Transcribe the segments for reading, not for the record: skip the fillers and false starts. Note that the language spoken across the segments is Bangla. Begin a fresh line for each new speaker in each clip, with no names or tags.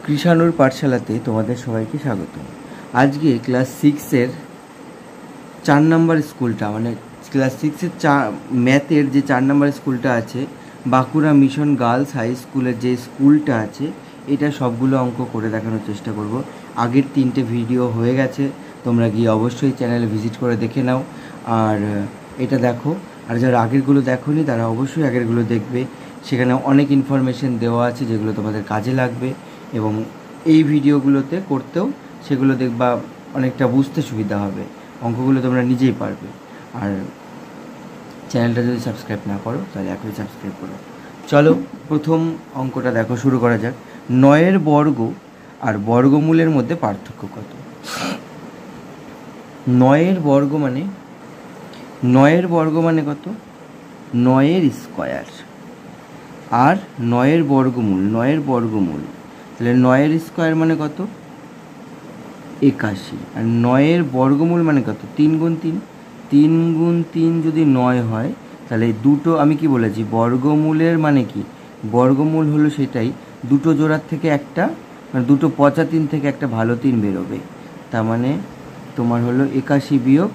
কৃষাণুর পাঠশালাতে তোমাদের সবাইকে স্বাগত। আজকে ক্লাস 6-এর 4 নম্বর স্কুলটা, মানে ক্লাস 6-এর ম্যাথের যে 4 নম্বর স্কুলটা আছে, বাঁকুড়া মিশন গার্লস হাই স্কুলের যে স্কুলটা আছে, এটা সবগুলো অঙ্ক করে দেখানোর চেষ্টা করব। আগের 3টে ভিডিও হয়ে গেছে, তোমরা গিয়ে অবশ্যই চ্যানেলে ভিজিট করে দেখে নাও। আর এটা দেখো, আর যারা আগেরগুলো দেখোনি তারা অবশ্যই আগেরগুলো দেখবে। সেখানে অনেক ইনফরমেশন দেওয়া আছে যেগুলো তোমাদের কাজে লাগবে, এবং এই ভিডিওগুলোতে করতেও সেগুলো দেখবা অনেকটা বুঝতে সুবিধা হবে। অঙ্কগুলো তোমরা নিজেই পারবে। আর চ্যানেলটা যদি সাবস্ক্রাইব না করো তাহলে এখনই সাবস্ক্রাইব করো। চলো প্রথম অঙ্কটা দেখো, শুরু করা যাক। 9-এর বর্গ আর বর্গমূলের মধ্যে পার্থক্য কত? 9-এর বর্গ মানে 9-এর বর্গ মানে কত? 9-এর স্কোয়ার। আর 9-এর বর্গমূল, 9-এর বর্গমূল, তাহলে 9-এর স্কোয়ার মানে কত? 81। আর 9-এর বর্গমূল মানে কত? 3 গুণ 3। 3 গুণ 3 যদি 9 হয়, তাহলে দুটো, আমি কি বলেছি, বর্গমূলের মানে কি? বর্গমূল হলো সেটাই, দুটো জোড়ার থেকে একটা, মানে দুটো পচা 3 থেকে একটা ভালো 3 বেরোবে। তার মানে তোমার হলো 81 বিয়োগ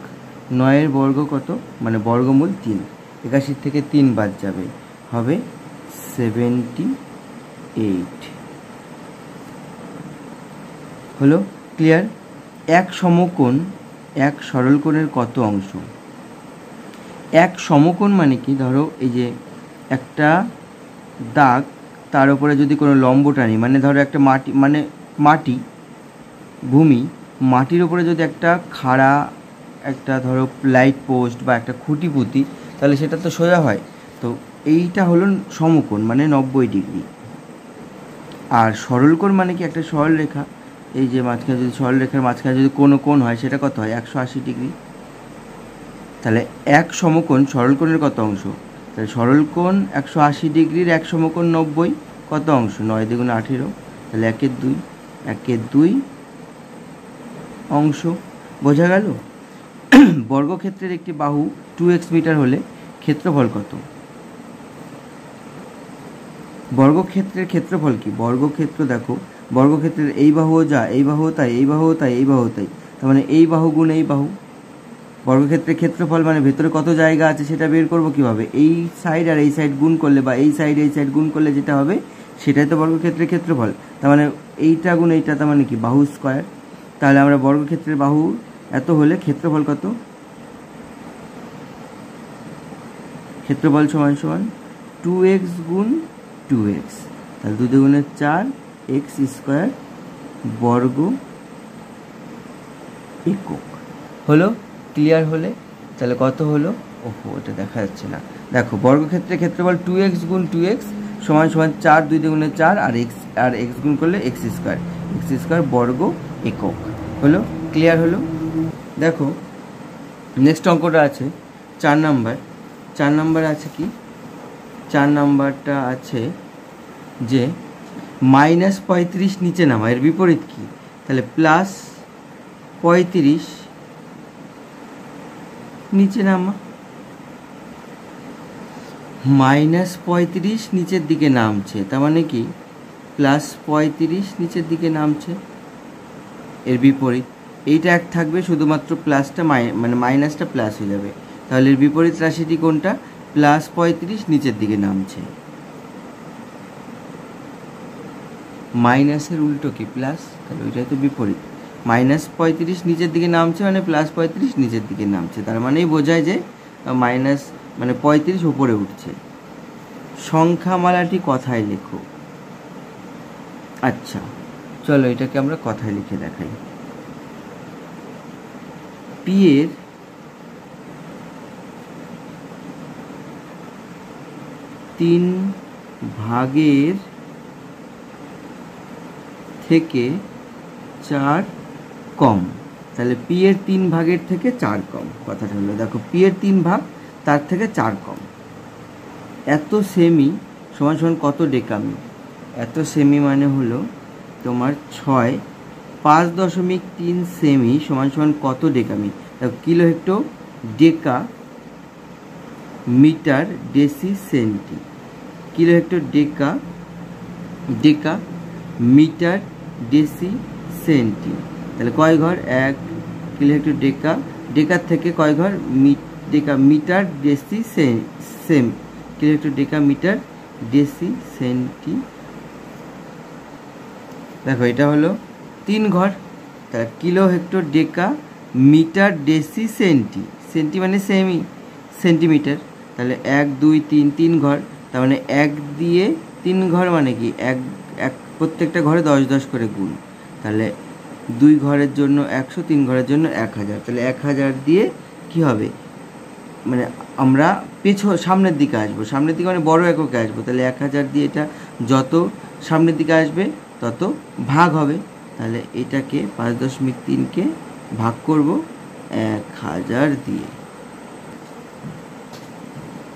9-এর বর্গ কত, মানে বর্গমূল 3। 81 থেকে 3 বাদ যাবে, হবে 78। হলো ক্লিয়ার? এক সমকোণ, এক সরলকোণের কত অংশ? এক সমকোণ মানে কি? ধরো এই যে একটা দাগ, তার উপরে যদি কোনো লম্ব টানি, মানে ধরো একটা মাটি, মানে মাটি, ভূমি, মাটির উপরে যদি একটা খাড়া, একটা ধরো লাইট পোস্ট বা একটা খুঁটি পুঁতি, তাহলে সেটা তো সোজা হয়। তো এইটা হলো সমকোণ, মানে 90 ডিগ্রি। আর সরলকোণ মানে কি? একটা সরল রেখা, এই যে মাঝখানে যদি সরল রেখার মাঝখানে যদি কোনো কোণ হয়, সেটা কত হয়? 180 ডিগ্রি। তাহলে এক সমকোণ সরলকোণের কত অংশ? তাহলে সরলকোণ 180 ডিগ্রির এক সমকোণ 90, কত অংশ? 9 দ্বিগুণ 18, তাহলে 1/2, 1/2 অংশ। বোঝা গেল? বর্গক্ষেত্রের একটি বাহু 2x মিটার হলে ক্ষেত্রফল কত? বর্গক্ষেত্রের ক্ষেত্রফল কি? বর্গক্ষেত্র দেখো, বর্গক্ষেত্রের এই বাহুও যা, এই বাহুও তাই, এই বাহুও তাই, এই বাহুও তাই, তার মানে এই বাহু গুণ এই বাহু। বর্গক্ষেত্রের ক্ষেত্রফল মানে ভেতরে কত জায়গা আছে সেটা বের করবো কিভাবে? এই সাইড আর এই সাইড গুণ করলে, বা এই সাইড এই সাইড গুণ করলে যেটা হবে সেটাই তো বর্গক্ষেত্রের ক্ষেত্রফল। তার মানে এইটা গুণ এইটা, তার মানে কি? বাহু স্কোয়ার। তাহলে আমরা বর্গক্ষেত্রের বাহু এত হলে ক্ষেত্রফল কত? ক্ষেত্রফল সমান সমান 2x গুণ 2x, তাহলে 2 দুগুণে 4, x স্কোয়ার বর্গ একক। হলো ক্লিয়ার? হলে তাহলে কত হলো? ওহো, এটা দেখা যাচ্ছে না। দেখো, বর্গক্ষেত্রের ক্ষেত্রফল 2x গুণ 2x সমান সমান 4, 2 দুগুণে 4, আর x গুণ করলে x স্কোয়ার বর্গ একক। হলো ক্লিয়ার? হলো। দেখো নেক্সট অঙ্কটা আছে 4 নাম্বার। 4 নাম্বার আছে কি? 4 নাম্বারটা আছে যে -35 নিচে নামা, এর বিপরীত কি? তাহলে +35 নিচে নামা। -35 নিচের দিকে নামছে, তার মানে কি? +35 নিচের দিকে নামছে, এর বিপরীত। এইটা এক থাকবে, শুধুমাত্র প্লাসটা মানে মাইনাসটা প্লাস হয়ে যাবে। তাহলে এর বিপরীত রাশিটি কোনটা? +35 নিচের দিকে নামছে। মাইনাসের উল্টো কি? প্লাস, তাহলে ওইটাই তো বিপরীত। -35 নিচের দিকে নামছে মানে +35 নিচের দিকে নামছে, তার মানেই বোঝায় যে মাইনাস মানে 35 উপরে উঠছে। সংখ্যামালাটি কথায় লেখো। আচ্ছা চলো এটাকে আমরা কথায় লিখে দেখাই। পি এর 3 ভাগের থেকে 4 কম। তাহলে পি এর 3 ভাগের থেকে 4 কম, কথাটা হলো, দেখো পি এর 3 ভাগ, তার থেকে 4 কম। এত সেমি সমান সমান কত ডেকামি? এত সেমি মানে হলো তোমার 6, 5.3 সেমি সমান সমান কত ডেকামি? দেখো kilo hecto deca metre deci centi, kilo hecto deca metre deci centi. তাহলে কয় ঘর? 1 কিলো হেক্টর ডেকা, ডেকার থেকে কয় ঘর? Deca metre deci same, kilo hecto deca metre deci centi. দেখো এটা হলো 3 ঘর, তাহলে kilo hecto deca metre deci centi, centi মানে সেমি সেন্টিমিটার। তাহলে 1 2 3, 3 ঘর, তার মানে 1 দিয়ে 3 ঘর মানে কি এক প্রত্যেকটা ঘরে 10 10 করে গুণ। তাহলে 2 ঘরের জন্য 100, 3 ঘরের জন্য 1000। তাহলে 1000 দিয়ে কি হবে? মানে আমরা সামনের দিকে আসবো, সামনের দিকে মানে বড় এককে আসবো। তাহলে 1000 দিয়ে এটা যত সামনের দিকে আসবে তত ভাগ হবে। তাহলে এটাকে 5.3কে ভাগ করব 1000 দিয়ে।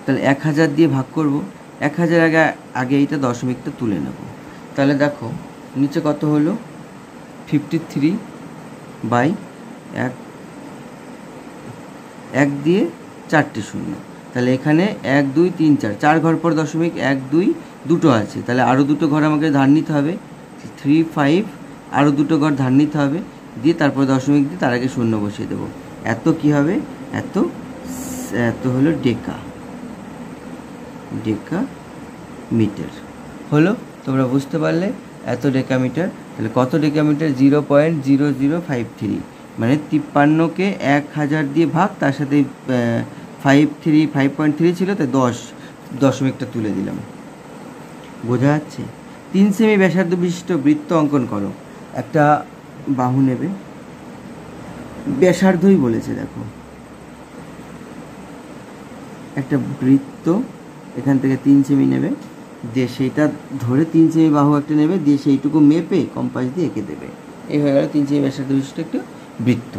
তাহলে 1000 দিয়ে ভাগ করব, 1000 আগে এইটা দশমিকটা তুলে নেব। তাহলে দেখো নিচে কত হলো? 53/1 দিয়ে 4টে শূন্য। তাহলে এখানে 1 2 3 4, 4 ঘর পর দশমিক 1 2 দুটো আছে, তাহলে আরও দুটো ঘর আমাকে ধার নিতে হবে। 3 5 আরও দুটো ঘর ধার নিতে হবে, দিয়ে তারপর দশমিক দিয়ে তার আগে শূন্য বসিয়ে দেবো। এত কি হবে? এত হলো ডেকা মিটার হলো। তোমরা বুঝতে পারলে এত ডেকা মিটার। তাহলে কত ডেকা মিটার? 0.0053, মানে 53কে 1000 দিয়ে ভাগ, তার সাথে 5.3 ছিল, তাই 10 দশমিকটা তুলে দিলাম। বোঝা যাচ্ছে? 3 সেমি ব্যাসার্ধ বিশিষ্ট বৃত্ত অঙ্কন করো। একটা বাহু নেবে, ব্যাসার্ধই বলেছে, দেখো একটা বৃত্ত এখান থেকে 3 সেমি নেবে, দিয়ে সেইটা ধরে 3 সেমি বাহু একটা নেবে, দিয়ে সেইটুকু মেপে কম্পাস দিয়ে এঁকে দেবে। এই হয়ে গেল 3 সেমি ব্যাসার্ধ বিশিষ্ট একটা বৃত্ত।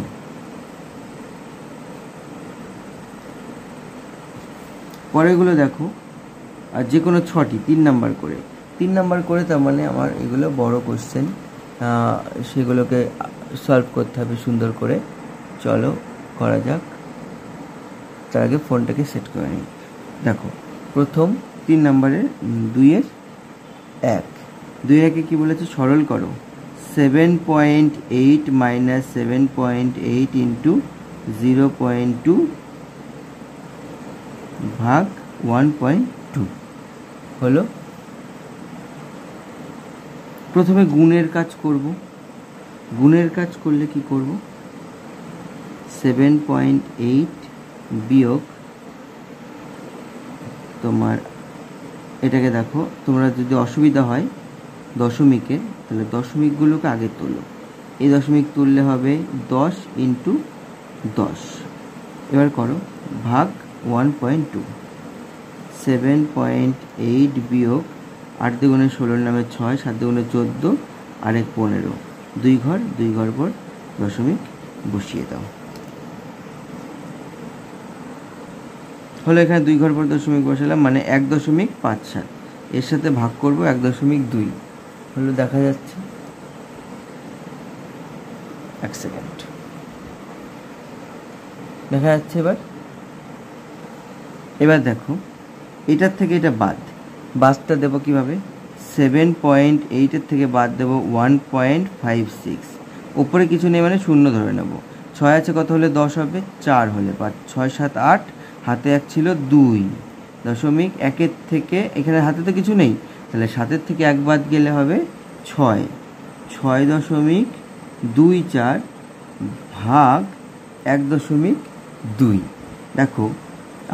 পরেরগুলো দেখো, আর যে কোনো 6টি 3 নাম্বার করে, তার মানে আমার এগুলো বড় কোশ্চেন, সেগুলোকে সলভ করতে হবে সুন্দর করে। চলো করা যাক। তার আগে ফোনটাকে সেট করে নিই। দেখো প্রথম 3 নাম্বারের 2-এর 1, 2-এর 1-এ কী বলেছে? সরল করো। 7.8 - 7.8 ইন্টু 0.2 ভাগ 1.2 হলো। প্রথমে গুণের কাজ করব। গুণের কাজ করলে কি করব? 7.8 বিয়োগ তোমার, এটাকে দেখো, তোমরা যদি অসুবিধা হয় দশমিকে, তাহলে দশমিকগুলোকে আগে তোলো। এই দশমিক তুললে হবে 10 ইন্টু 10। এবার করো ভাগ 1.2। 7.8 বিয়োগ 8 দুগুণে 16 নামে 6, 7 দুগুণে 14, আর 1 15, 2 ঘর পর দশমিক বসিয়ে দাও। হলো এখানে 2 ঘর পর দশমিক বসালাম, মানে 1.57। এর সাথে ভাগ করব 1.2 হলো, দেখা যাচ্ছে। 1 সেকেন্ড, দেখা যাচ্ছে। এবার দেখো এটার থেকে এটা বাদটা দেবো কিভাবে? 7.8-এর থেকে বাদ দেবো 1.56। ওপরে কিছু নেই মানে শূন্য ধরে নেব। 6 আছে, কত হলে 10 হবে? 4 হলে 5, 6 7 8, হাতে 1 ছিল 2 দশমিক 1-এর থেকে, এখানে হাতে তো কিছু নেই, তাহলে 7-এর থেকে 1 বাদ গেলে হবে 6, 6.24 ভাগ 1.2। দেখো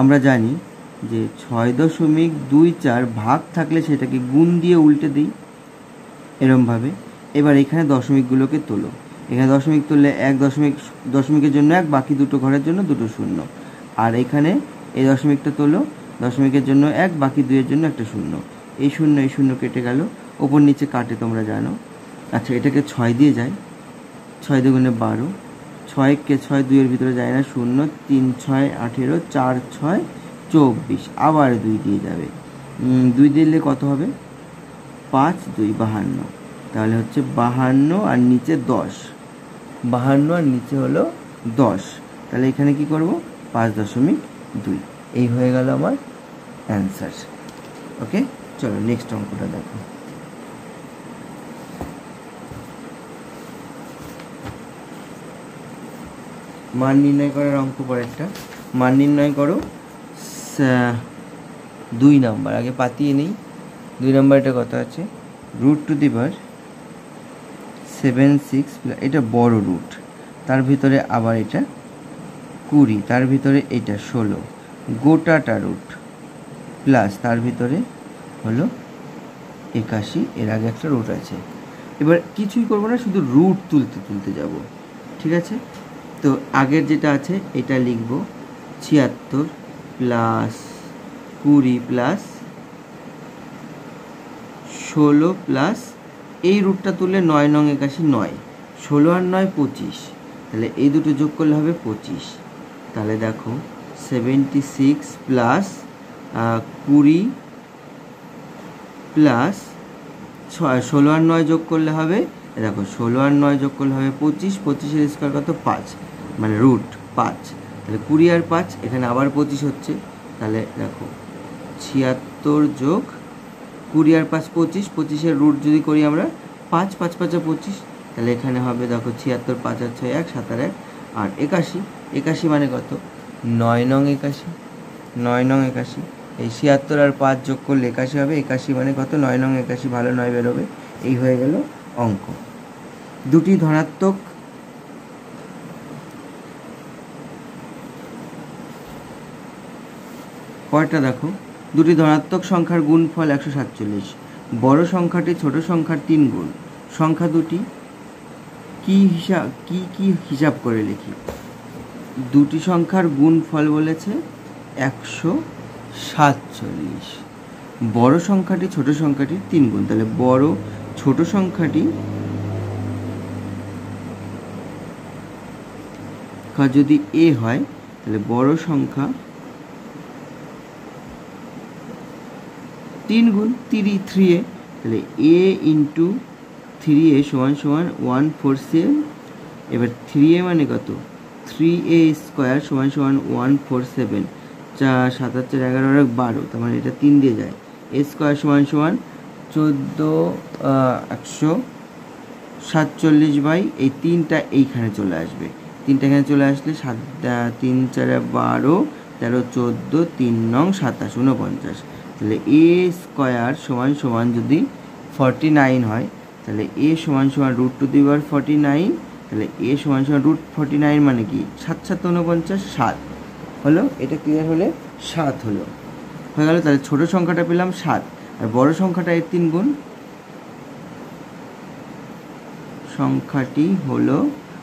আমরা জানি যে 6.24 ভাগ থাকলে সেটাকে গুণ দিয়ে উল্টে দিই এরমভাবে। এবার এখানে দশমিকগুলোকে তোলো। এখানে দশমিক তুললে দশমিকের জন্য 1, বাকি দুটো ঘরের জন্য 2 শূন্য। আর এখানে এই দশমিকটা তোলো, দশমিকের জন্য 1, বাকি 2-এর জন্য একটা শূন্য। এই শূন্য কেটে গেল, ওপর নিচে কাটে তোমরা জানো। আচ্ছা এটাকে 6 দিয়ে যায়, 6 দুগুণে 12, 6-কে 6 2-এর ভিতরে যায় না, 0, 3 6 18, 4 6 24, আবার 2 দিয়ে যাবে। 2 দিলে কত হবে? 5 2 52, তাহলে হচ্ছে 52 আর নিচে 10, 52 আর নিচে হলো 10। তাহলে এখানে কি করব? 5.2। এই হয়ে গেল আমার অ্যান্সার। ওকে, চলো নেক্সট অঙ্কটা দেখো। মান নির্ণয় করার অঙ্ক পরেরটা। মান নির্ণয় করো 2 নাম্বার, আগে পাতিয়ে নেই। 2 নাম্বারটা কত আছে, √7 6, এটা বড় রুট, তার ভিতরে আবার এটা 20, তার ভিতরে এটা 16, গোটাটা রুট প্লাস তার ভিতরে হলো 81, এর আগে একটা রুট আছে। এবার কিছুই করবো না, শুধু রুট তুলতে যাব, ঠিক আছে। তো আগের যেটা আছে এটা লিখব 76 প্লাস 20 প্লাস 16 প্লাস এই রুটটা তুললে 9 9 81 9, 16 আর 9 25, তাহলে এই দুটো যোগ করলে হবে 25। তাহলে দেখো 76 প্লাস 20 প্লাস 16 আর 9 যোগ করলে হবে, দেখো 16 আর 9 যোগ করলে হবে 25, 25-এর স্কোয়ার কত 5, মানে রুট 5। তাহলে 20 আর 5, এখানে আবার 25 হচ্ছে, তাহলে দেখো 76 যোগ 20 আর 5 25, 25-এর রুট যদি করি আমরা 5, 5 5 25, তাহলে এখানে হবে দেখো 76 5 আর 6 1 7 আর 1 আর 81, 81 মানে কত 9 9 81, 9 9 81, এই 76 আর 5 যোগ করলে 81 হবে, 81 মানে কত 9 9 81, ভালো 9 বেরোবে। এই হয়ে গেল অঙ্ক। দুটি ধনাত্মক পরেরটা দেখো, দুটি ধনাত্মক সংখ্যার গুণফল 147, বড় সংখ্যাটি ছোট সংখ্যার 3 গুণ, সংখ্যা দুটি কি হিসাব করে লিখি। দুটি সংখ্যার গুণফল বলেছে 147, বড় সংখ্যাটি ছোট সংখ্যাটির 3 গুণ, তাহলে বড় ছোট সংখ্যাটি যদি a হয়, তাহলে বড় সংখ্যা 3 গুণ 3a, তাহলে a ইন্টু 3a সমান সমান 147, এবার 3a মানে কত 3a স্কোয়ার সমান সমান 147, 4 7 4 11 আর 12, তার মানে এটা 3 দিয়ে যায়, a স্কোয়ার সমান সমান 147 বাই এই 3টা এইখানে চলে আসবে, 3টা এখানে চলে আসলে 3 4 12 13 14 3 9 27 49, তাহলে a স্কোয়ার সমান সমান যদি 49 হয়, তাহলে a সমান সমান √49, তাহলে a সমান সমান √49 মানে কি 7 7 49 7 হলো, এটা ক্লিয়ার হলে 7 হলো, হয়ে গেল। তাহলে ছোট সংখ্যাটা পেলাম 7, আর বড় সংখ্যাটা এর 3 গুণ, সংখ্যাটি হলো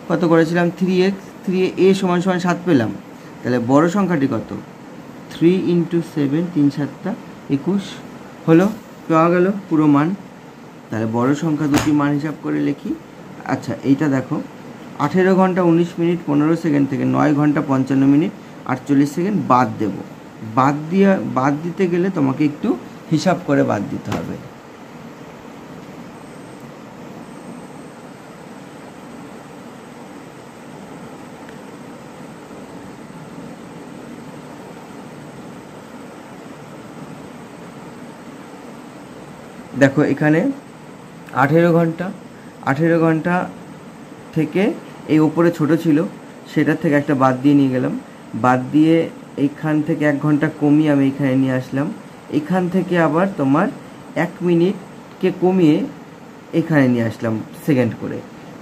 কত করেছিলাম 3x, 3a সমান সমান 7 পেলাম, তাহলে বড় সংখ্যাটি কত 3 × 7 3 7 21 হলো, পাওয়া গেল পুরো মান। তাহলে বড় সংখ্যা দুটি মান হিসাব করে লিখি। আচ্ছা এইটা দেখো 18 ঘন্টা 19 মিনিট 15 সেকেন্ড থেকে 9 ঘন্টা 55 মিনিট 48 সেকেন্ড বাদ দেব, বাদ দিতে গেলে তোমাকে একটু হিসাব করে বাদ দিতে হবে। দেখো এখানে 18 ঘন্টা থেকে এই ওপরে ছোট ছিল সেটার থেকে একটা বাদ দিয়ে নিয়ে গেলাম, বাদ দিয়ে এইখান থেকে 1 ঘন্টা কমিয়ে আমি এখানে নিয়ে আসলাম, এখান থেকে আবার তোমার 1 মিনিটকে কমিয়ে এখানে নিয়ে আসলাম সেকেন্ড করে,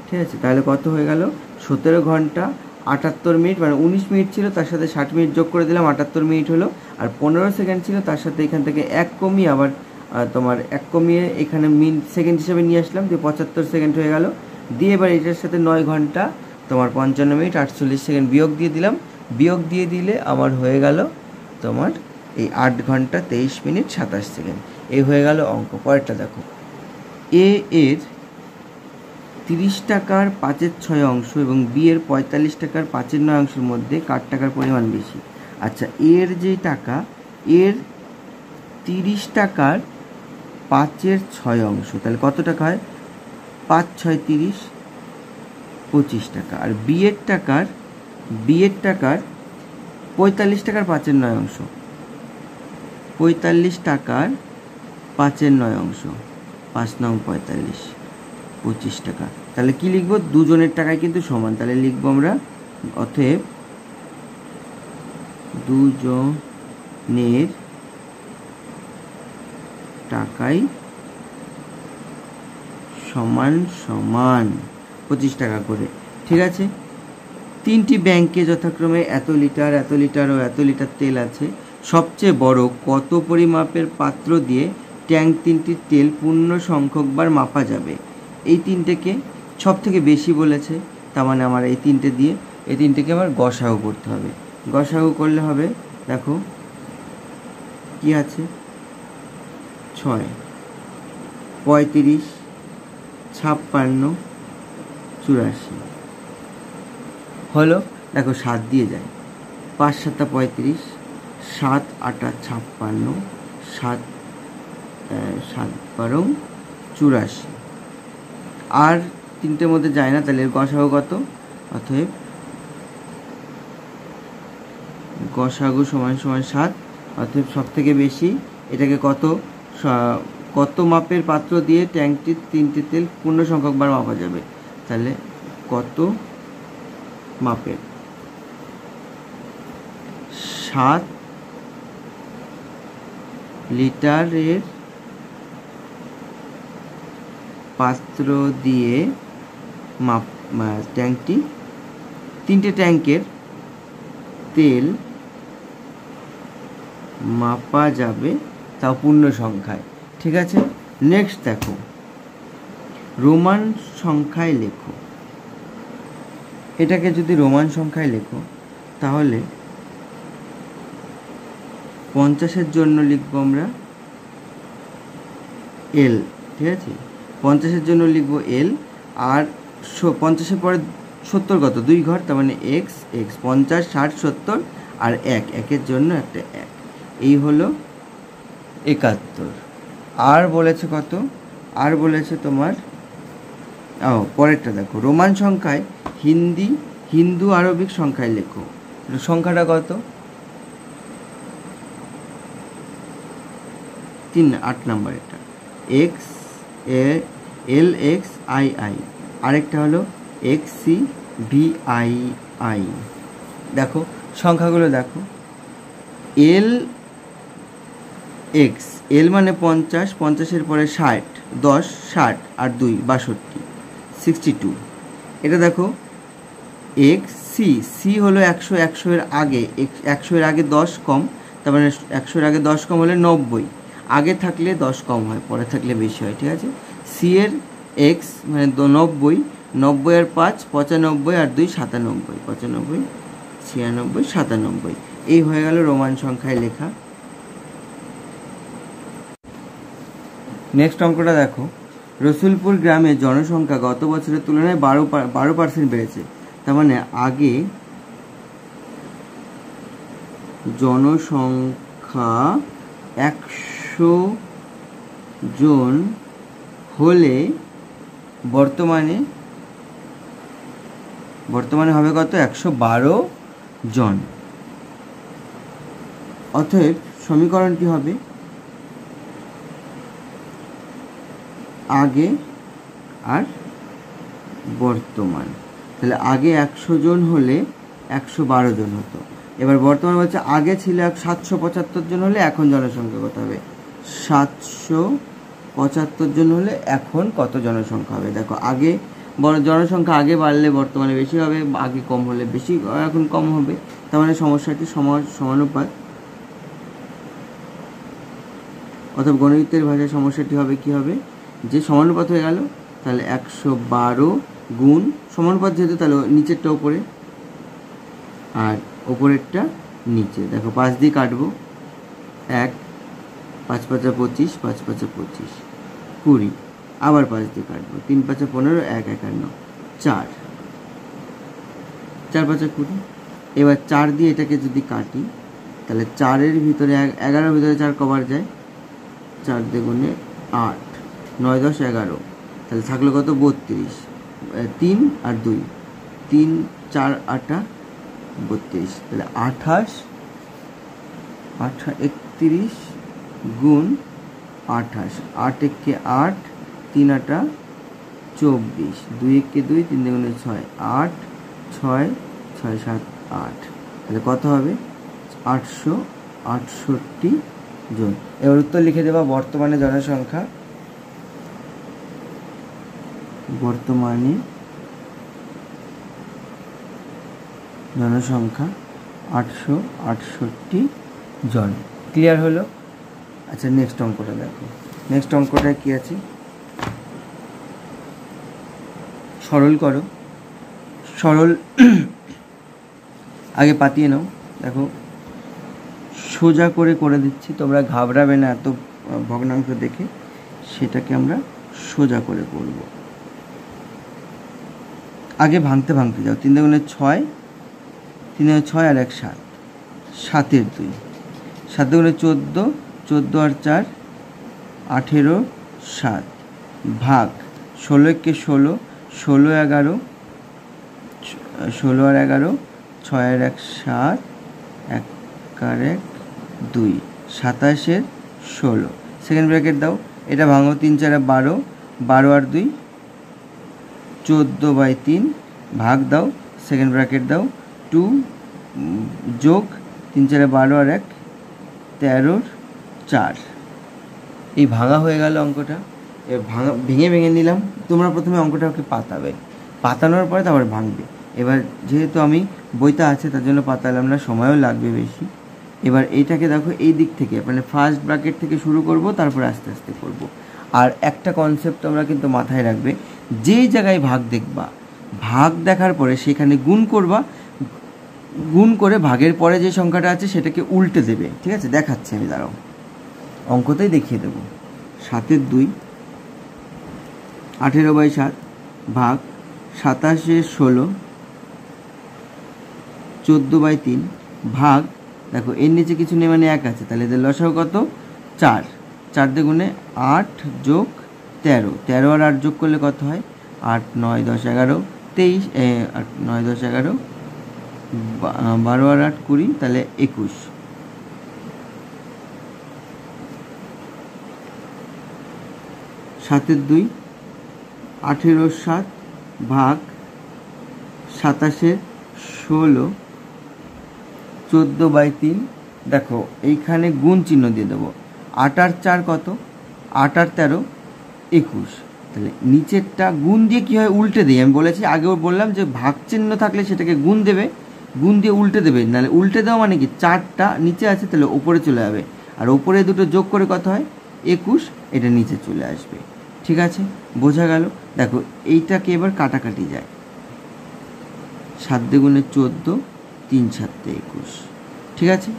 ঠিক আছে। তাহলে কত হয়ে গেল 17 ঘন্টা 78 মিনিট, মানে 19 মিনিট ছিল তার সাথে 60 মিনিট যোগ করে দিলাম 78 মিনিট হলো, আর 15 সেকেন্ড ছিল তার সাথে এখান থেকে 1 কমিয়ে আবার তোমার 1 কমিয়ে এখানে সেকেন্ড হিসেবে নিয়ে আসলাম, দিয়ে 75 সেকেন্ড হয়ে গেল, দিয়ে এবার এটার সাথে 9 ঘন্টা তোমার 55 মিনিট 48 সেকেন্ড বিয়োগ দিয়ে দিলাম, বিয়োগ দিয়ে দিলে আমার হয়ে গেল তোমার এই 8 ঘন্টা 23 মিনিট 27 সেকেন্ড, এই হয়ে গেল অঙ্ক। পরেরটা দেখো, এ এর 30 টাকার 5/6 অংশ এবং বি এর 45 টাকার 5/9 অংশের মধ্যে কার টাকার পরিমাণ বেশি। আচ্ছা এর যে টাকা, এর 30 টাকার 5/6 অংশ, তাহলে কত টাকা হয় 5 6 30 25 টাকা, আর বি এর টাকার 45 টাকার 5/9 অংশ, 45 টাকার 5/9 অংশ, 5 9 45 25 টাকা, তাহলে কি লিখবো দুজনের টাকায় কিন্তু সমান, তাহলে লিখবো আমরা অতএব দুজনের টাকাই সমান সমান 25 টাকা করে। ঠিক আছে, 3টি ব্যাংকে যথাক্রমে এত লিটার ও এত লিটার তেল আছে। সবচেয়ে বড় কত পরিমাপের পাত্র দিয়ে ট্যাঙ্ক 3টির তেল পূর্ণ সংখ্যকবার মাপা যাবে? এই 3টেকে সব থেকে বেশি বলেছে, তার মানে আমার এই 3টে দিয়ে এই 3টেকে আমার গসাগু করতে হবে। গসাগু করলে হবে, দেখো কি আছে, 6, 35, 56, 84 হলো। দেখো 7 দিয়ে যায়, 5 7 35, 7 8 56, 7 12 84 আর 3টের মধ্যে যায় না, তাহলে গসাগু কত? অতএব গসাগু সমান সমান 7। অতএব সব থেকে বেশি এটাকে কত মাপের পাত্র দিয়ে ট্যাঙ্কটির 3টি তেল পূর্ণ সংখ্যকবার মাপা যাবে? তাহলে কত মাপের 7 লিটারের পাত্র দিয়ে ট্যাঙ্কটি 3টে ট্যাঙ্কের তেল মাপা যাবে, তাও পূর্ণ সংখ্যায়। ঠিক আছে, নেক্সট দেখো, রোমান সংখ্যায় লেখো। এটাকে যদি রোমান সংখ্যায় লেখো তাহলে 50-এর জন্য লিখবো আমরা এল। ঠিক আছে, 50-এর জন্য লিখবো এল, আর 50-এর পরে 70 কত? 2 ঘর, তার মানে এক্স, 50 60 70 আর 1-এর জন্য একটা 1। এই হলো 71। আর বলেছে কত? আর বলেছে তোমার পরেরটা দেখো, রোমান সংখ্যায় হিন্দু আরবিক সংখ্যায় লেখো। সংখ্যাটা কত? 8 নম্বর এটা, X L X I I, আরেকটা হলো X C V I I. দেখো সংখ্যাগুলো দেখো, এল এক্স, এল মানে 50, 50-এর পরে 60, 10 60 আর 2 62 62। এটা দেখো এক্স সি, সি হলো 100, 100-এর আগে, 100-এর আগে 10 কম, তার মানে 100-এর আগে 10 কম হলে 90, আগে থাকলে 10 কম হয়, পরে থাকলে বেশি হয়। ঠিক আছে, সি এর এক্স মানে 90, 90 আর 5 95 আর 2 97, 95 96 97। এই হয়ে গেল রোমান সংখ্যায় লেখা। নেক্সট অঙ্কটা দেখো, রসুলপুর গ্রামে জনসংখ্যা গত বছরের তুলনায় 12% বেড়েছে। তার মানে আগে জনসংখ্যা 100 জন হলে বর্তমানে হবে কত? 112 জন। অতএব সমীকরণটি হবে আগে আর বর্তমান। তাহলে আগে 100 জন হলে 112 জন হতো। এবার বর্তমান বলছে আগে ছিল 775 জন হলে এখন জনসংখ্যা কত হবে? 775 জন হলে এখন কত জনসংখ্যা হবে? দেখো আগে জনসংখ্যা আগে বাড়লে বর্তমানে বেশি হবে, আগে কম হলে বেশি এখন কম হবে, তার মানে সমস্যাটি সমানুপাত। অর্থাৎ গণিতের ভাষায় সমস্যাটি হবে কি হবে, যে সমানুপাত হয়ে গেল, তাহলে 112 গুণ সমানুপাত যেহেতু, তাহলে নিচেরটা ওপরে আর ওপরেরটা নিচে। দেখো 5 দিয়ে কাটবো, 1 5 5 25, 5 5 25 20, আবার 5 দিয়ে কাটবো, 3 5 15, 1 51, 4 4 5 20। এবার 4 দিয়ে এটাকে যদি কাটি তাহলে 4-এর ভিতরে 11-এর ভিতরে 4 কবার যায়? 4 দুগুণে 8, 9 10 11, তাহলে থাকলো কত? 32, 3 আর 2, 3 4 8 32, তাহলে 28 31 গুণ 28, 8 1 8, 3 8 24, 2 1 2, 3 2 6, 8 6 6 7 8, তাহলে কত হবে 868 জন। এবার উত্তর লিখে দেবা। বর্তমানে জনসংখ্যা, বর্তমানে জনসংখ্যা 868 জন। ক্লিয়ার হলো? আচ্ছা, নেক্সট অঙ্কটা দেখো। নেক্সট অঙ্কটা কি আছে, সরল করো। সরল আগে পাতিয়ে নাও। দেখো সোজা করে করে দিচ্ছি, তোমরা ঘাবড়াবে না এত ভগ্নাংশ দেখে, সেটাকে আমরা সোজা করে করব। আগে ভাঙতে ভাঙতে যাও। 3 দুগুণে 6, 3 দুগুণে 6 আর 1 7, 7 এর 2, 7 দুগুণে 14, 14 আর 4 18 7, ভাগ 16 কে 16, 16 11, 16 আর 11, 6 আর 1 7, 1 আর 1 2, 27 এর 16। সেকেন্ড ব্র্যাকেট দাও। এটা ভাঙো। 3 4 12, 12 আর 2 14/3, ভাগ দাও। সেকেন্ড ব্র্যাকেট দাও। 2 যোগ 3 4 12 আর 1 13 4। এই ভাঙা হয়ে গেল অঙ্কটা। এবার ভেঙে ভেঙে নিলাম। তোমরা প্রথমে অঙ্কটাকে পাতাবে, পাতানোর পরে তারপর ভাঙবে। এবার যেহেতু আমি বইটা আছে তার জন্য পাতালাম না, সময়ও লাগবে বেশি। এবার এইটাকে দেখো এই দিক থেকে, মানে ফার্স্ট ব্র্যাকেট থেকে শুরু করব, তারপর আস্তে আস্তে করব। আর একটা কনসেপ্ট তোমরা কিন্তু মাথায় রাখবে, যেই জায়গায় ভাগ দেখবা, ভাগ দেখার পরে সেখানে গুণ করবা, গুণ করে ভাগের পরে যে সংখ্যাটা আছে সেটাকে উল্টে দেবে। ঠিক আছে, দেখাচ্ছি আমি, দাঁড়াও, অঙ্কতেই দেখিয়ে দেবো। 7 এর 2, 18/7, ভাগ 27 এর 16, 14/3, ভাগ, দেখো এর নিচে কিছু নেই মানে 1 আছে, তাহলে এদের লসাগু কত 4, 4 দুগুণে 8 যোগ 13, 13 আর 8 যোগ করলে কত হয় 8 9 10 11 23, 8 9 10 11 12 আর 8 20, তাহলে 21। 7 এর 2, 18 এর 7, ভাগ 27 এর 16, 14/3। দেখো এইখানে গুণ চিহ্ন দিয়ে দেবো। 8 আর 4 কত, 8 আর 13 21, তাহলে নিচেরটা গুণ দিয়ে কী হয় উল্টে দিই। আমি বলেছি, আগেও বললাম যে ভাগ চিহ্ন থাকলে সেটাকে গুণ দেবে, গুণ দিয়ে উল্টে দেবে, নাহলে উল্টে দেওয়া মানে কি 4টা নিচে আছে তাহলে ওপরে চলে যাবে, আর ওপরে দুটো যোগ করে কত হয় 21, এটা নিচে চলে আসবে। ঠিক আছে, বোঝা গেল? দেখো এইটাকে এবার কাটাকাটি যায়। 7 দুগুণে 14, 3 7 21। ঠিক আছে,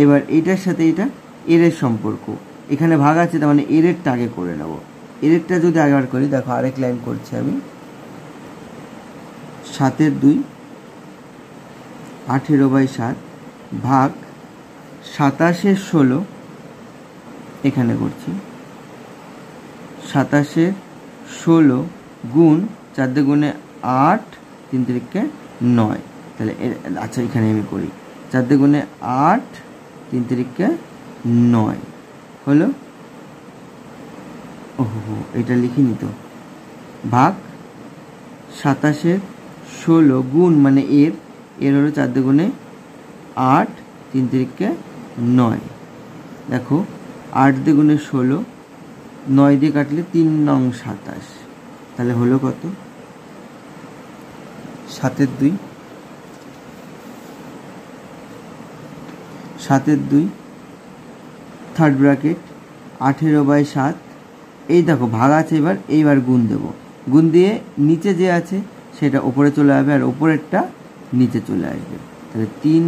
এবার এইটার সাথে এটা এর সম্পর্ক, এখানে ভাগ আছে, তার মানে এরটা আগে করে নেব। এরটা যদি আগেবার করি, দেখো আরেক লাইন করছি আমি। 7 এর 2, 18/7, ভাগ 27 এর 16, এখানে করছি 27 এর 16 গুণ 4 দুগুণে 8, 3 তিরিকে 9, তাহলে আচ্ছা এখানে আমি করি 4 দুগুণে 8, 3 তিরিকে 9 হলো। ওহো, এটা লিখিনি তো। ভাগ 27 এর 16 গুণ মানে এর হলো 4 দুগুণে 8, 3 তিরিকে 9। দেখো 8 দুগুণে 16, 9 দিয়ে কাটলে 3 নং 27, তাহলে হলো কত 7 এর 2, 7 এর 2, থার্ড ব্র্যাকেট 18/7। এই দেখো ভাগ আছে, এইবার গুণ দেব, গুণ দিয়ে নিচে যে আছে সেটা ওপরে চলে যাবে আর ওপরেরটা নিচে চলে আসবে, তাহলে 3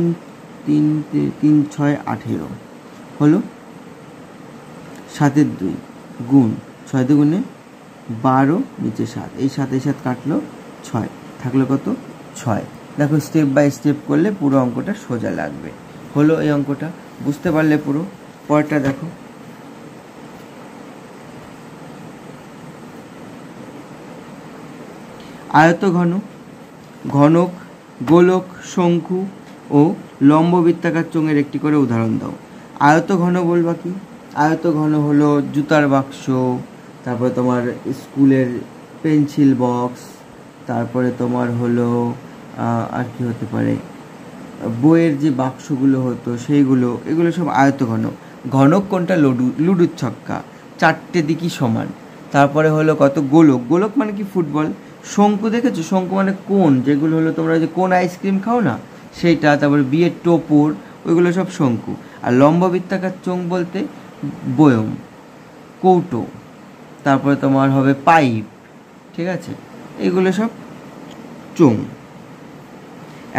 3 3 6 18 হলো। 7 এর 2 গুণ 6 দুগুণে 12, নিচে 7, এই 7 এই 7 কাটলো 6, থাকলো কত 6। দেখো স্টেপ বাই স্টেপ করলে পুরো অঙ্কটা সোজা লাগবে। হলো এই অঙ্কটা, বুঝতে পারলে পুরো। পরেরটা দেখো, আয়তঘন, ঘনক, গোলক, শঙ্কু ও লম্ব বৃত্তাকার চোঙের একটি করে উদাহরণ দাও। আয়তঘন বলবা কি? আয়তঘন হলো জুতার বাক্স, তারপরে তোমার স্কুলের পেন্সিল বক্স, তারপরে তোমার হলো আর কি হতে পারে, বইয়ের যে বাক্সগুলো হতো সেইগুলো, এগুলো সব আয়তঘনক। ঘনক কোনটা? লুডুর ছক্কা, 4টে দিকই সমান। তারপরে হলো কত? গোলক। গোলক মানে কি? ফুটবল। শঙ্কু দেখেছো? শঙ্কু মানে কোন, যেগুলো হলো তোমরা যে কোন আইসক্রিম খাও না সেইটা। তারপরে বিয়ের টোপর, ওইগুলো সব শঙ্কু। আর লম্ব বৃত্তাকার চোঙ বলতে বয়ম, কৌটো, তারপরে তোমার হবে পাইপ, ঠিক আছে, এগুলো সব চোঙ।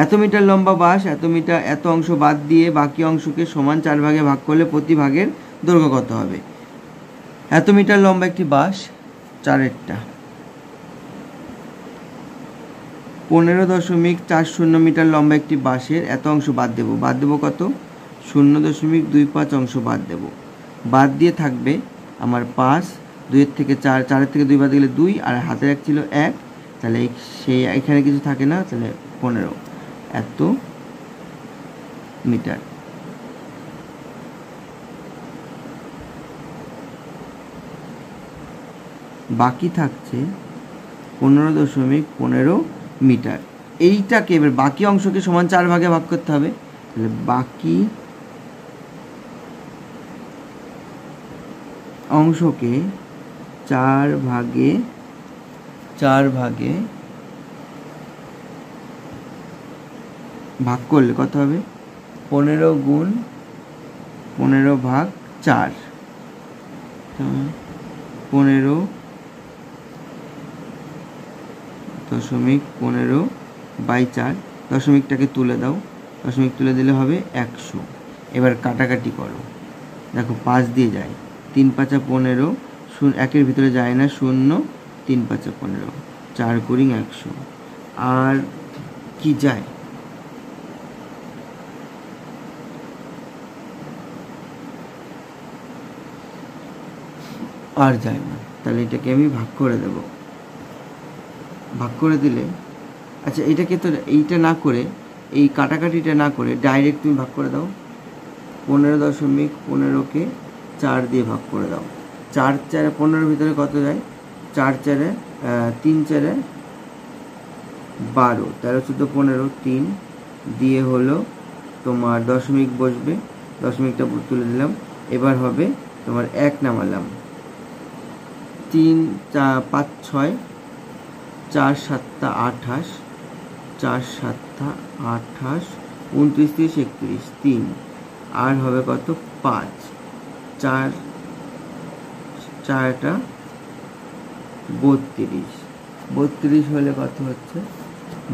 এত মিটার লম্বা বাঁশ, এত অংশ বাদ দিয়ে বাকি অংশকে সমান 4 ভাগে ভাগ করলে প্রতি ভাগের দৈর্ঘ্য কত হবে? এত মিটার লম্বা একটি বাঁশ, 4টা 15.40 মিটার লম্বা একটি বাঁশের এত অংশ বাদ দেব কত? 0.25 অংশ বাদ দেব। বাদ দিয়ে থাকবে আমার 5, 2-এর থেকে 4, 4-এর থেকে 2 বাদ দিলে 2, আর হাতের 1 ছিল 1, তাহলে সেই এখানে কিছু থাকে না, তাহলে 15 এত মিটার। বাকি থাকছে 15.15 মিটার। এইটাকে এবার বাকি অংশকে সমান 4 ভাগে ভাগ করতে হবে। তাহলে বাকি অংশকে 4 ভাগে ভাগ করলে কত হবে? 15 গুণ 15 ভাগ 4, 15.15/4। দশমিকটাকে তুলে দাও, দশমিক তুলে দিলে হবে 100। এবার কাটাকাটি করো, দেখো 5 দিয়ে যায়, 3×5 15, 1-এর ভিতরে যায় না 0, 3×5 15, 4×10 100। আর কি যায়? আর যায় না। তাহলে এটাকে আমি ভাগ করে দেব। ভাগ করে দিলে, আচ্ছা এটাকে তো এইটা না করে, এই কাটাকাটিটা না করে ডাইরেক্ট তুমি ভাগ করে দাও। 15.15কে 4 দিয়ে ভাগ করে দাও। 4×4 15-এর ভিতরে কত যায়? 4×4 3×4 12, 13, 14, 15, 3 দিয়ে হলো তোমার দশমিক বসবে, দশমিকটা তুলে দিলাম। এবার হবে তোমার 1 নামালাম, 3, 4, 5, 6, 4, 7, 28, 4, 7, 28, 29, 30, 31, 3, আর হবে কত? 5, 4, 4টা 32, 32 হলে কত হচ্ছে?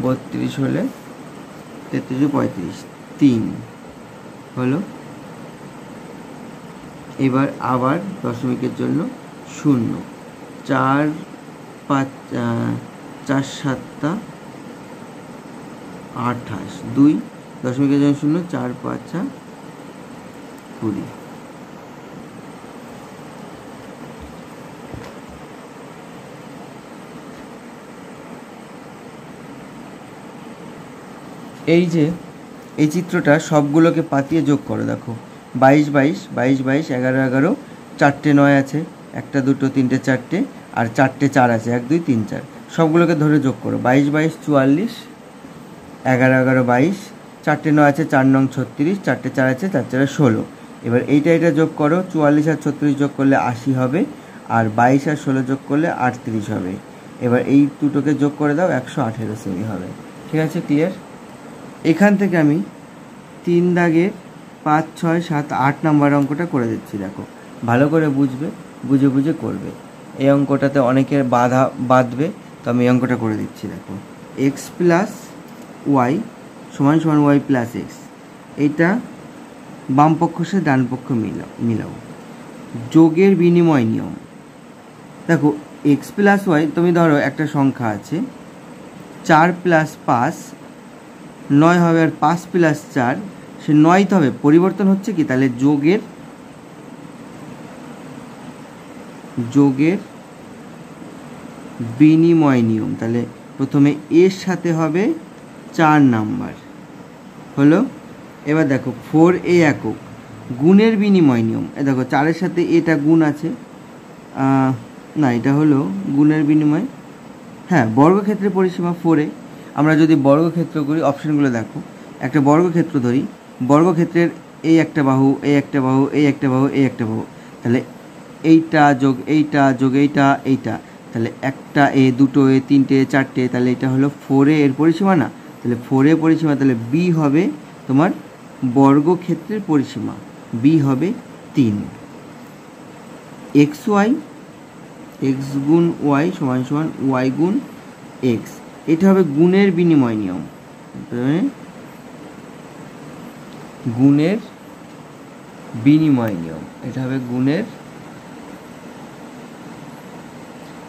32 হলে 33, 3 হলো। এবার আবার দশমিকের জন্য 0, 4, 5, 4, 7, 28, 2 দশমিকের জন্য 0, 4, 5, 20। এই যে এই চিত্রটা সবগুলোকে পাতিয়ে যোগ করো, দেখো 22, 22, 22, 22, 11, 11, 4টে 9 আছে, 1, 2, 3, 4টে, আর 4টে 4 আছে, 1, 2, 3, 4, সবগুলোকে ধরে যোগ করো। 22, 22, 44, 11, 11, 22, 4টে 9 আছে, 4 9 36, 4টে 4 আছে, 4 4 16। এবার এটা যোগ করো, 44 আর 36 যোগ করলে 80 হবে, আর 22 আর 16 যোগ করলে 38 হবে। এবার এই দুটোকে যোগ করে দাও, 118 সেমি হবে। ঠিক আছে, ক্লিয়ার? এখান থেকে আমি 3 দাগে 5, 6, 7, 8 নাম্বার অঙ্কটা করে দিচ্ছি। দেখো ভালো করে বুঝবে, বুঝে বুঝে করবে। এই অঙ্কটাতে অনেকের বাধা বাঁধবে, তো আমি এই অঙ্কটা করে দিচ্ছি। দেখো x + y = y + x, এইটা বাম পক্ষ সে ডান পক্ষ মিলাও। যোগের বিনিময় নিয়ম। দেখো x + y, তুমি ধরো একটা সংখ্যা আছে 4 + 5 9 হবে, আর 5 + 4 সে 9 তো হবে, পরিবর্তন হচ্ছে কি? তাহলে যোগের বিনিময় নিয়ম। তাহলে প্রথমে এর সাথে হবে 4 নাম্বার হলো। এবার দেখো 4a একক, গুণের বিনিময় নিয়ম। দেখো 4-এর সাথে এটা গুণ আছে, না এটা হলো গুণের বিনিময়, হ্যাঁ বর্গক্ষেত্রের পরিসীমা 4a, আমরা যদি বর্গক্ষেত্র করি, অপশানগুলো দেখো, একটা বর্গক্ষেত্র ধরি, বর্গক্ষেত্রের এই একটা বাহু, এই একটা বাহু, এই একটা বাহু, এই একটা বাহু, তাহলে এইটা যোগ এইটা যোগ এইটা এইটা, তাহলে একটা এ, দুটো এ, তিনটে, চারটে, তাহলে এটা হলো 4a এর পরিসীমা না, তাহলে 4a পরিসীমা, তাহলে বি হবে তোমার বর্গক্ষেত্রের পরিসীমা, বি হবে 3। এক্স ওয়াই, এক্স গুণ ওয়াই সমান সমান ওয়াই গুণ এক্স, এটা হবে গুণের বিনিময় নিয়ম, গুণের বিনিময় নিয়ম, এটা হবে গুণের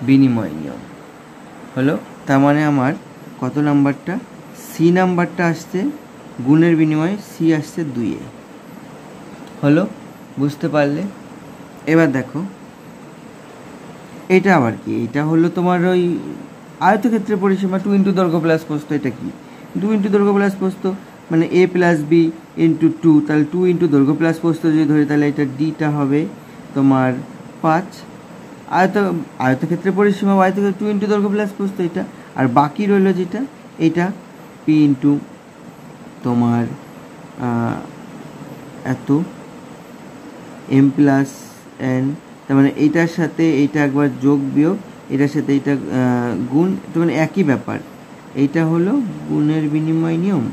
বিনিময় নিয়ম হলো। তার মানে আমার কত নাম্বারটা, সি নাম্বারটা আসছে গুণের বিনিময়ে, সি আসছে 2a হলো, বুঝতে পারলে? এবার দেখো এটা আবার কি, এটা হলো তোমার ওই আয়তক্ষেত্রের পরিসীমা 2 ইন্টু দৈর্ঘ্য প্লাস প্রস্থ, এটা কি 2 ইন্টু দৈর্ঘ্য প্লাস প্রস্থ মানে a প্লাস বি ইন্টু 2, তাহলে 2 ইন্টু দৈর্ঘ্য প্লাস প্রস্থ যদি ধরি তাহলে এটা ডিটা হবে তোমার 5। আয়তক্ষেত্রের পরিসীমা আয়তক্ষেত্র 2 ইন্টু দৈর্ঘ্য প্লাস প্রস্থ এটা, আর বাকি রইল যেটা এটা পি ইন্টু তোমার এত এম প্লাস এন, তার মানে এইটার সাথে এইটা একবার যোগ বিয়োগ, এটার সাথে এইটা গুণ, তো মানে একই ব্যাপার। এইটা হলো গুণের বিনিময় নিয়ম,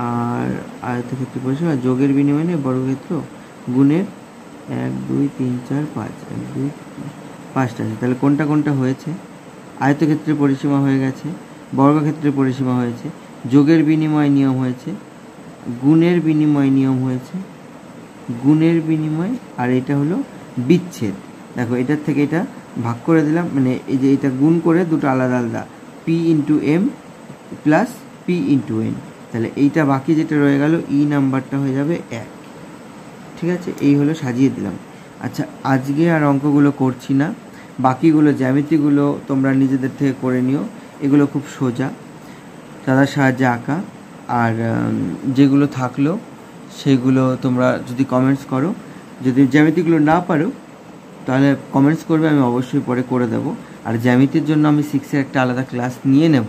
আর আয়তক্ষেত্রের পরিসীমা যোগের বিনিময় নিয়ম, বর্গক্ষেত্র গুণের 1 2 3 4 5, 1 2 5টা আছে, তাহলে কোনটা কোনটা হয়েছে, আয়তক্ষেত্রের পরিসীমা হয়ে গেছে, বর্গক্ষেত্রের পরিসীমা হয়েছে, যোগের বিনিময় নিয়ম হয়েছে, গুণের বিনিময় নিয়ম হয়েছে, গুণের বিনিময়, আর এটা হলো বিচ্ছেদ। দেখো এটার থেকে এটা ভাগ করে দিলাম, মানে এই যে এটা গুণ করে দুটো আলাদা আলাদা, P into M plus P into N, তাহলে এইটা বাকি যেটা রয়ে গেল ই নাম্বারটা হয়ে যাবে 1। ঠিক আছে, এই হলো সাজিয়ে দিলাম। আচ্ছা, আজকে আর অঙ্কগুলো করছি না, বাকিগুলো জ্যামিতিগুলো তোমরা নিজেদের থেকে করে নিও, এগুলো খুব সোজা, তাদের সাহায্যে আঁকা। আর যেগুলো থাকলো সেগুলো তোমরা যদি কমেন্টস করো, যদি জ্যামিতিগুলো না পারো তাহলে কমেন্টস করবে, আমি অবশ্যই পরে করে দেবো। আর জ্যামিতির জন্য আমি 6-এর একটা আলাদা ক্লাস নিয়ে নেব,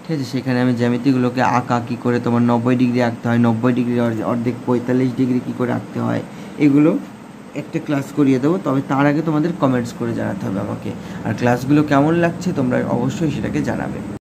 ঠিক আছে, সেখানে আমি জ্যামিতিগুলোকে আঁকা কী করে তোমার 90 ডিগ্রি আঁকতে হয়, 90 ডিগ্রি অর্ধেক 45 ডিগ্রি কী করে আঁকতে হয়, এগুলো একটা ক্লাস করিয়ে দেবো। তবে তার আগে তোমাদের কমেন্টস করে জানাতে হবে আমাকে, আর ক্লাসগুলো কেমন লাগছে তোমরা অবশ্যই সেটাকে জানাবে।